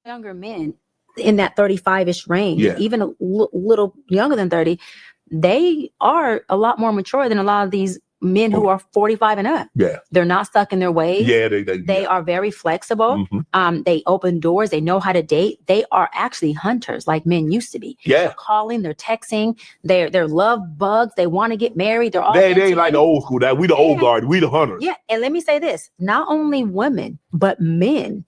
younger men in that 35-ish range, even a little younger than 30, they are a lot more mature than a lot of these men who are 45 and up. They're not stuck in their ways. They are very flexible. They open doors. They know how to date. They are actually hunters like men used to be. They're calling, they're texting, they're love bugs. They want to get married. They're all they ain't like the old school. That we the old guard. We the hunters. Yeah, and let me say this: not only women, but men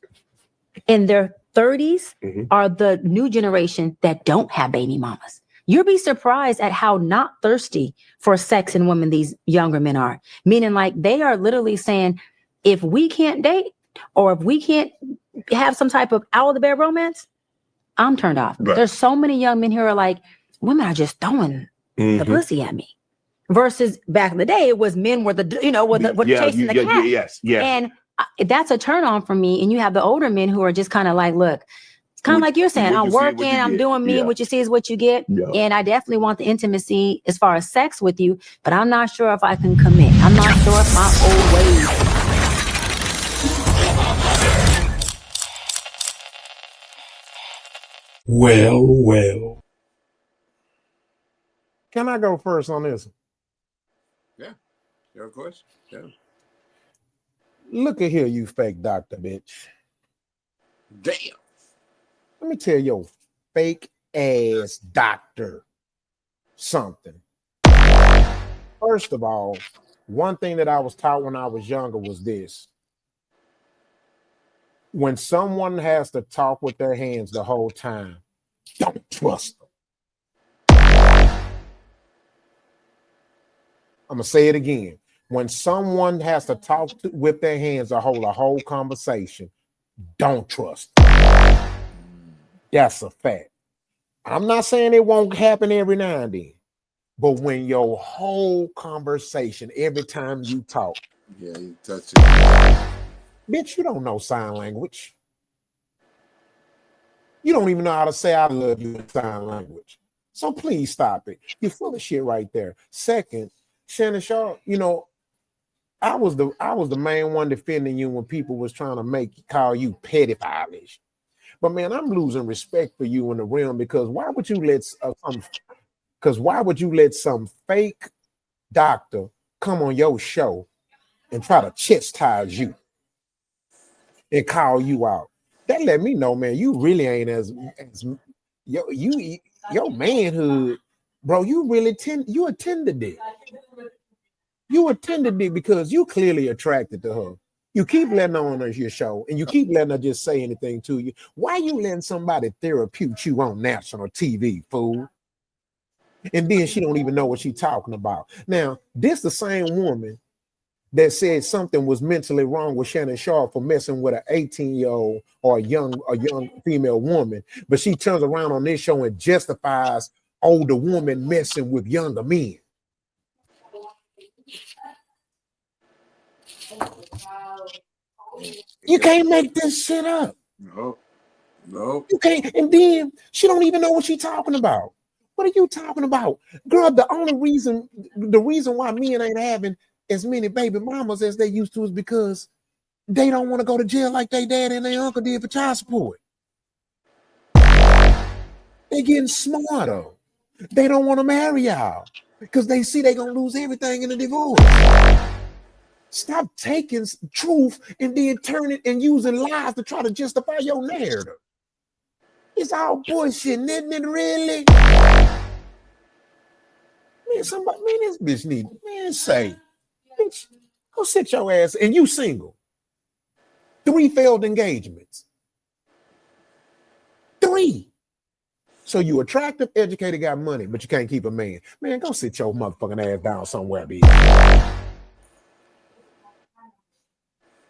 in their 30s are the new generation that don't have baby mamas. You'll be surprised at how not thirsty for sex and women these younger men are. Meaning, like, they are literally saying, if we can't date or if we can't have some type of out of the bed romance, I'm turned off. There's so many young men who are like, women are just throwing the pussy at me. Versus back in the day, it was men were the, you know, were chasing the cat. And that's a turn on for me. And you have the older men who are just kind of like, look, it's kind of like you're saying, I'm working, I'm doing me, what you see is what you get. And I definitely want the intimacy as far as sex with you, but I'm not sure if I can commit. I'm not sure if my old ways. Well. Can I go first on this? Yeah, of course. Yeah. Look at here, you fake doctor, bitch. Damn. Let me tell your fake ass doctor something. First of all, one thing that I was taught when I was younger was this. When someone has to talk with their hands the whole time, don't trust them. I'm going to say it again. When someone has to talk with their hands or hold a whole conversation, don't trust them. That's a fact. I'm not saying it won't happen every now and then, but when your whole conversation, every time you talk, you touch it. Bitch, you don't know sign language. You don't even know how to say I love you in sign language. So please stop it. You're full of shit right there. Second, Shannon Shaw, you know, I was the main one defending you when people was trying to call you pedophile-ish. But man, I'm losing respect for you in the realm because why would you let some fake doctor come on your show and try to chastise you and call you out? That let me know, man, you really ain't as your manhood, bro. You attended it. You attended it because you clearly attracted to her. You keep letting her on your show and you keep letting her just say anything to you. Why you letting somebody therapeutic you on national TV, fool? And then she don't even know what she's talking about. Now, this the same woman that said something was mentally wrong with Shannon Sharp for messing with an 18-year-old or a young female woman, but she turns around on this show and justifies older women messing with younger men. You can't make this shit up. No. You can't. And then she don't even know what she's talking about. What are you talking about? Girl, the reason why men ain't having as many baby mamas as they used to is because they don't want to go to jail like they dad and their uncle did for child support. They getting smarter. They don't want to marry y'all because they see they gonna lose everything in a divorce. Stop taking truth and then turning and using lies to try to justify your narrative. It's all bullshit, isn't it, really? Man, this bitch need, say, bitch, go sit your ass, and you single. 3 failed engagements. 3. So you attractive, educated, got money, but you can't keep a man. Man, go sit your motherfucking ass down somewhere, bitch.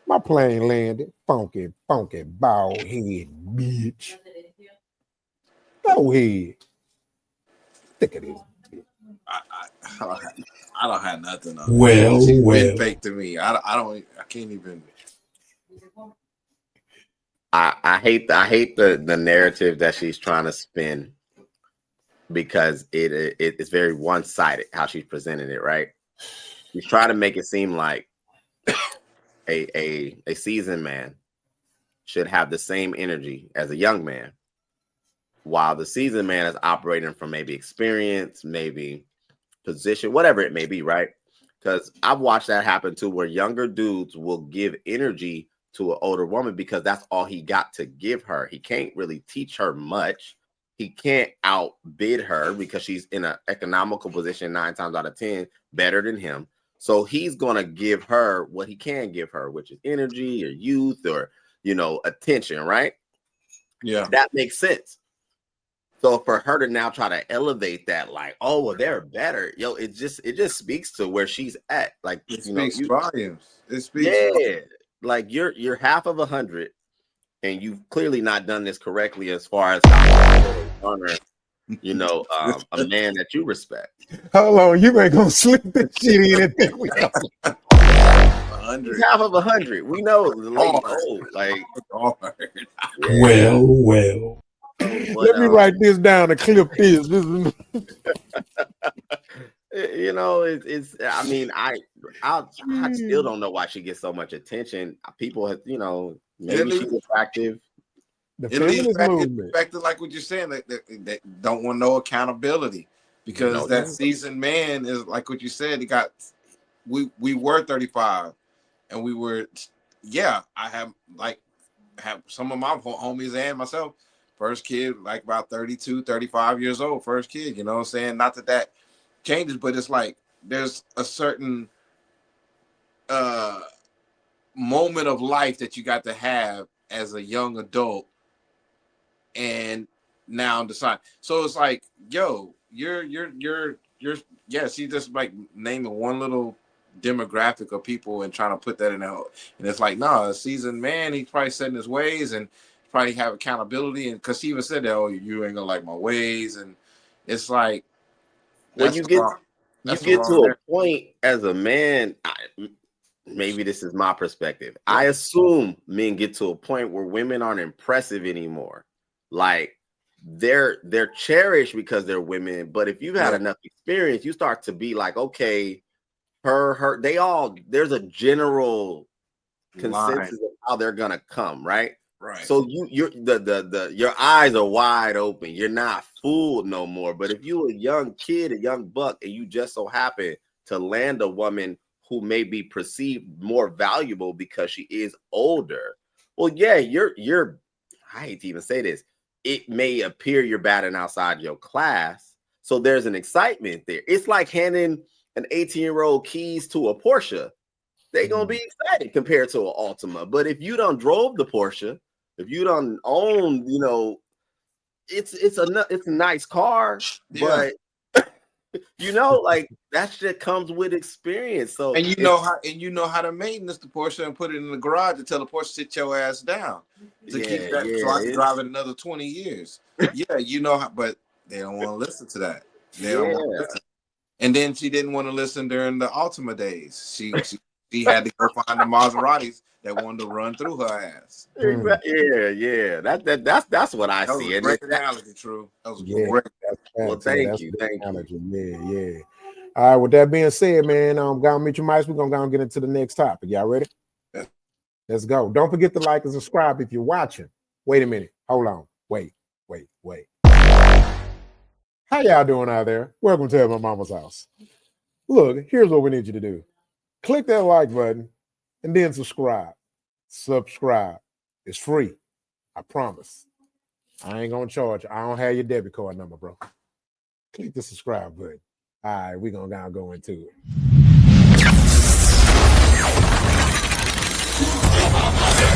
My plane landed. Funky, bald head, bitch. Go ahead. Look at this. I don't have nothing on Well. She's been fake to me. I can't even. I hate the narrative that she's trying to spin because it's very one-sided how she's presenting it, right? She's trying to make it seem like a seasoned man should have the same energy as a young man, while the seasoned man is operating from maybe experience, maybe position, whatever it may be, right? Because I've watched that happen too, where younger dudes will give energy to an older woman because that's all he got to give her. He can't really teach her much. He can't outbid her because she's in an economical position 9 times out of 10 better than him. So he's going to give her what he can give her, which is energy or youth or, attention, right? Yeah. That makes sense. So for her to now try to elevate that, like, oh, well, they're better, it just speaks to where she's at. Like, It speaks volumes. It speaks. Yeah, like you're half of 100, and you've clearly not done this correctly as far as how to honor, a man that you respect. Hold on, you ain't gonna slip this shit in and think we got 100. Half of 100. We know the lady old, like Hard. Well. Let me write this down and clip this. It's. I mean, I still don't know why she gets so much attention. People have, maybe she's attractive. The It leads feminist back to like what you're saying, that don't want no accountability, because that seasoned man is like what you said. We were 35, and we were, I have some of my homies and myself, first kid like about 32, 35 years old, first kid. You know what I'm saying? Not that changes, but it's like there's a certain moment of life that you got to have as a young adult, and now decide. So it's like, yo, you're she just like naming one little demographic of people and trying to put that in there. And it's like, a seasoned man, he's probably setting his ways and probably have accountability. And because she even said that, oh, you ain't gonna like my ways. And it's like, When you get to a point as a man, maybe this is my perspective. I assume men get to a point where women aren't impressive anymore. Like they're cherished because they're women, but if you've had enough experience, you start to be like, okay, there's a general consensus of how they're gonna come, right? Right. So your eyes are wide open. You're not fooled no more. But if you're a young kid, a young buck, and you just so happen to land a woman who may be perceived more valuable because she is older, well, yeah, you're I hate to even say this. It may appear you're batting outside your class. So there's an excitement there. It's like handing an 18-year-old keys to a Porsche. They're going to be excited compared to an Altima. But if you done drove the Porsche, if you done own, it's a nice car, but like that shit comes with experience. So and you know how to maintenance the Porsche and put it in the garage to tell the Porsche sit your ass down to keep that so I can drive it another 20 years. But they don't want to listen to that. They don't want to listen. And then she didn't want to listen during the Ultima days. She had to go find the Maseratis that wanted to run through her ass. Yeah. That's what I see. Was a great analogy, True. That was great. Well, thank you. Yeah. All right. With that being said, man, gonna meet your mics. We're gonna go and get into the next topic. Y'all ready? Yeah. Let's go. Don't forget to like and subscribe if you're watching. Wait a minute. Hold on. Wait. How y'all doing out there? Welcome to my mama's house. Look, here's what we need you to do. Click that like button and then subscribe. Subscribe. It's free. I promise. I ain't gonna charge you. I don't have your debit card number, bro. Click the subscribe button. All right, we're gonna go into it.